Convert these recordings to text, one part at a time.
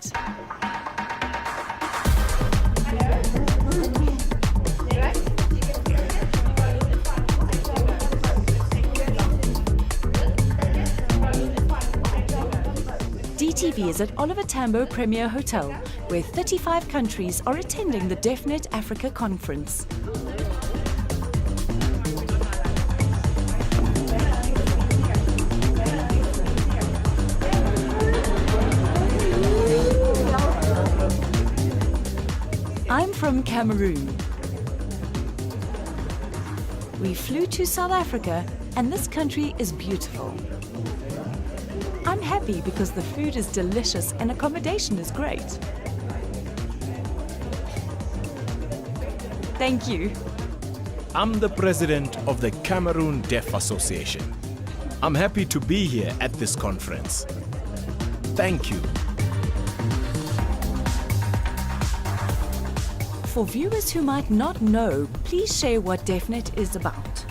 DeafNET. DTV is at Oliver Tambo Premier Hotel, where 35 countries are attending the DeafNET Africa Conference. I'm from Cameroon. We flew to South Africa, and this country is beautiful. I'm happy because the food is delicious and accommodation is great. Thank you. I'm the president of the Cameroon Deaf Association. I'm happy to be here at this conference. Thank you. For viewers who might not know, please share what DeafNET is about.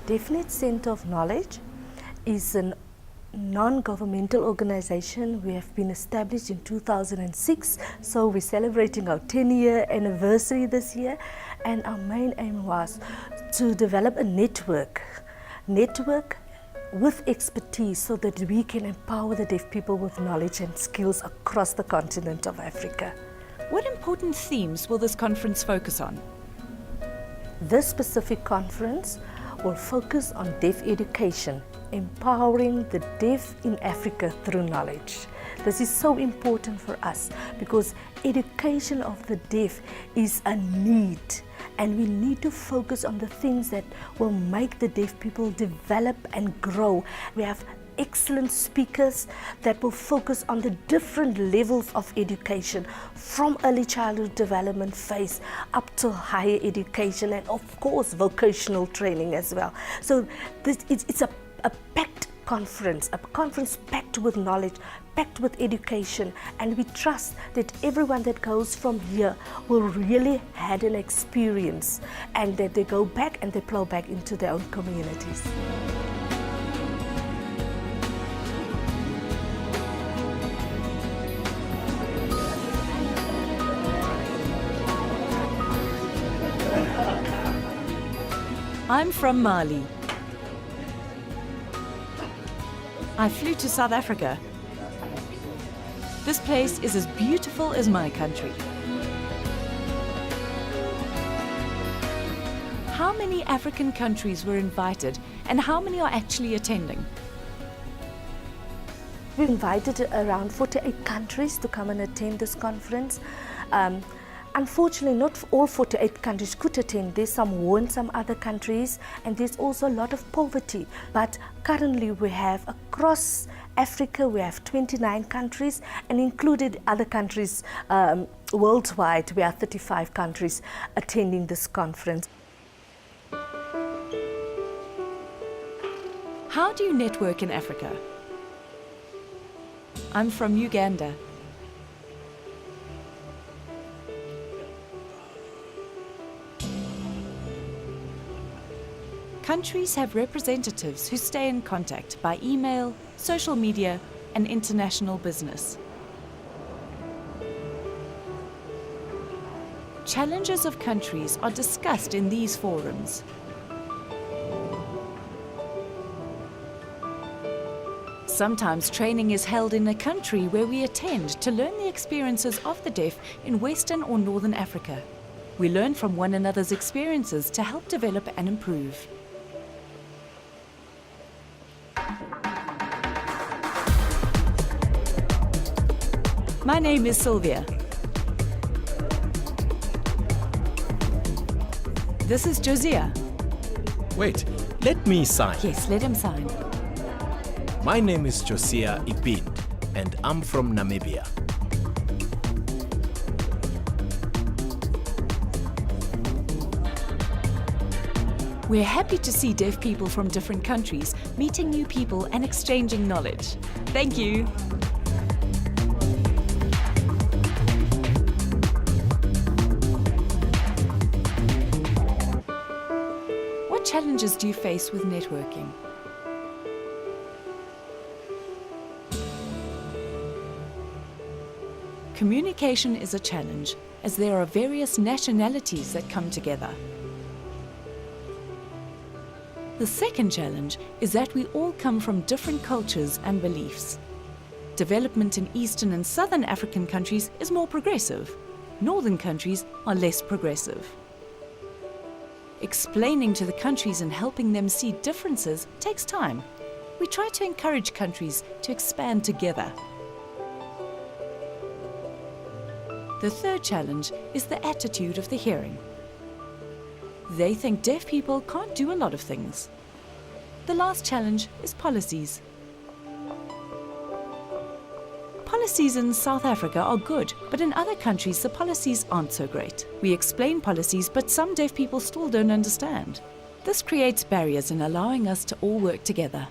DeafNET Center of Knowledge is a non-governmental organization. We have been established in 2006, so we're celebrating our 10-year anniversary this year, and our main aim was to develop a network with expertise so that we can empower the deaf people with knowledge and skills across the continent of Africa. What important themes will this conference focus on? This specific conference will focus on deaf education, empowering the deaf in Africa through knowledge. This is so important for us because education of the deaf is a need, and we need to focus on the things that will make the deaf people develop and grow. We have excellent speakers that will focus on the different levels of education, from early childhood development phase up to higher education, and of course vocational training as well. So it's a packed conference, a conference packed with knowledge, packed with education, and we trust that everyone that goes from here will really had an experience, and that they go back and they plow back into their own communities. I'm from Mali. I flew to South Africa. This place is as beautiful as my country. How many African countries were invited, and how many are actually attending? We've invited around 48 countries to come and attend this conference. Unfortunately, not all 48 countries could attend. There's some war in some other countries, and there's also a lot of poverty. But currently we have across Africa, we have 29 countries, and included other countries worldwide, we have 35 countries attending this conference. How do you network in Africa? I'm from Uganda. Countries have representatives who stay in contact by email, social media, and international business. Challenges of countries are discussed in these forums. Sometimes training is held in a country where we attend to learn the experiences of the deaf in Western or Northern Africa. We learn from one another's experiences to help develop and improve. My name is Sylvia. This is Josiah. Wait, let me sign. Yes, let him sign. My name is Josiah Ibind, and I'm from Namibia. We're happy to see deaf people from different countries meeting new people and exchanging knowledge. Thank you. What challenges do you face with networking? Communication is a challenge, as there are various nationalities that come together. The second challenge is that we all come from different cultures and beliefs. Development in Eastern and Southern African countries is more progressive. Northern countries are less progressive. Explaining to the countries and helping them see differences takes time. We try to encourage countries to expand together. The third challenge is the attitude of the hearing. They think deaf people can't do a lot of things. The last challenge is policies. Policies in South Africa are good, but in other countries the policies aren't so great. We explain policies, but some deaf people still don't understand. This creates barriers in allowing us to all work together.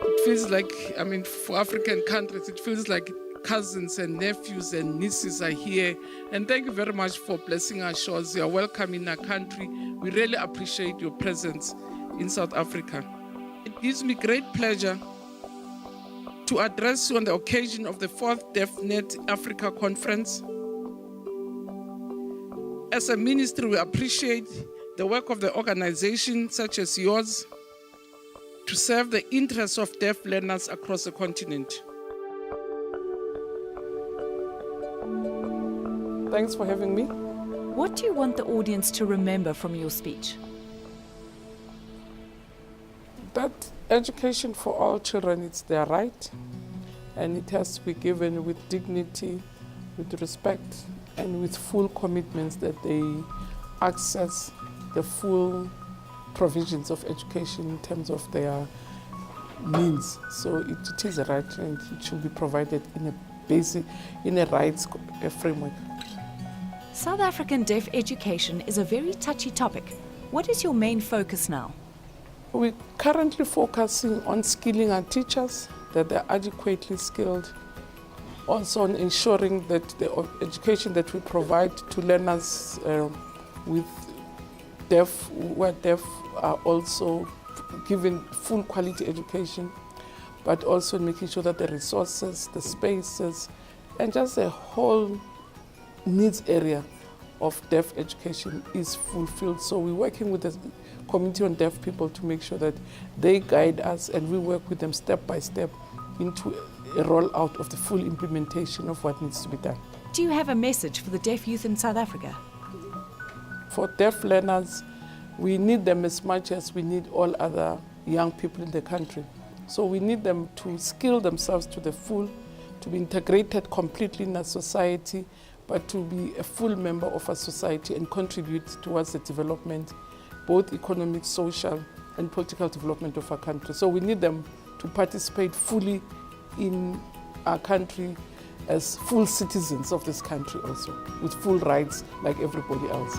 It feels like, for African countries, it feels like cousins and nephews and nieces are here. And thank you very much for blessing our shores. You are welcome in our country. We really appreciate your presence in South Africa. It gives me great pleasure to address you on the occasion of the 4th DeafNET Africa Conference. As a ministry, we appreciate the work of the organization such as yours to serve the interests of deaf learners across the continent. Thanks for having me. What do you want the audience to remember from your speech? That education for all children is their right, and it has to be given with dignity, with respect, and with full commitments that they access the full provisions of education in terms of their needs. So it is a right, and it should be provided in a rights framework. South African deaf education is a very touchy topic. What is your main focus now? We're currently focusing on skilling our teachers, that they're adequately skilled. Also on ensuring that the education that we provide to learners who are deaf are also given full quality education, but also making sure that the resources, the spaces, and just the whole needs area of deaf education is fulfilled. So we're working with the Committee on Deaf People to make sure that they guide us, and we work with them step by step into a rollout of the full implementation of what needs to be done. Do you have a message for the deaf youth in South Africa? For deaf learners, we need them as much as we need all other young people in the country. So we need them to skill themselves to the full, to be integrated completely in our society, but to be a full member of our society and contribute towards the development, both economic, social, and political development of our country. So we need them to participate fully in our country as full citizens of this country also, with full rights like everybody else.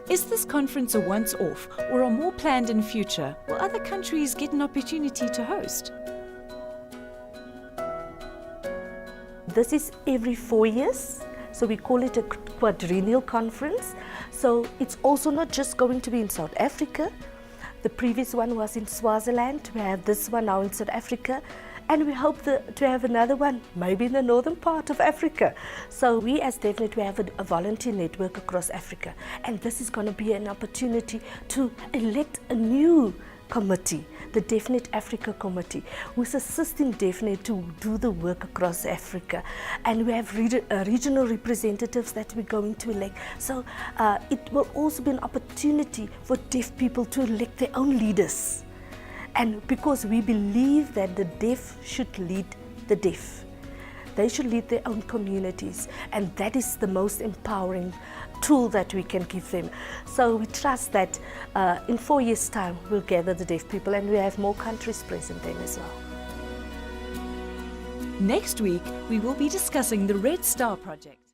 Is this conference a once-off, or are more planned in future? Will other countries get an opportunity to host? This is every 4 years, so we call it a quadrennial conference. So it's also not just going to be in South Africa. The previous one was in Swaziland. We have this one now in South Africa. And we hope to have another one, maybe in the northern part of Africa. So we as DeafNET, we have a volunteer network across Africa. And this is going to be an opportunity to elect a new committee, the DeafNET Africa Committee, who's assisting DeafNET to do the work across Africa. And we have regional representatives that we're going to elect. So it will also be an opportunity for deaf people to elect their own leaders. And because we believe that the deaf should lead the deaf, they should lead their own communities, and that is the most empowering tool that we can give them. So we trust that in 4 years' time we'll gather the deaf people, and we have more countries present then as well. Next week, we will be discussing the Red Star project.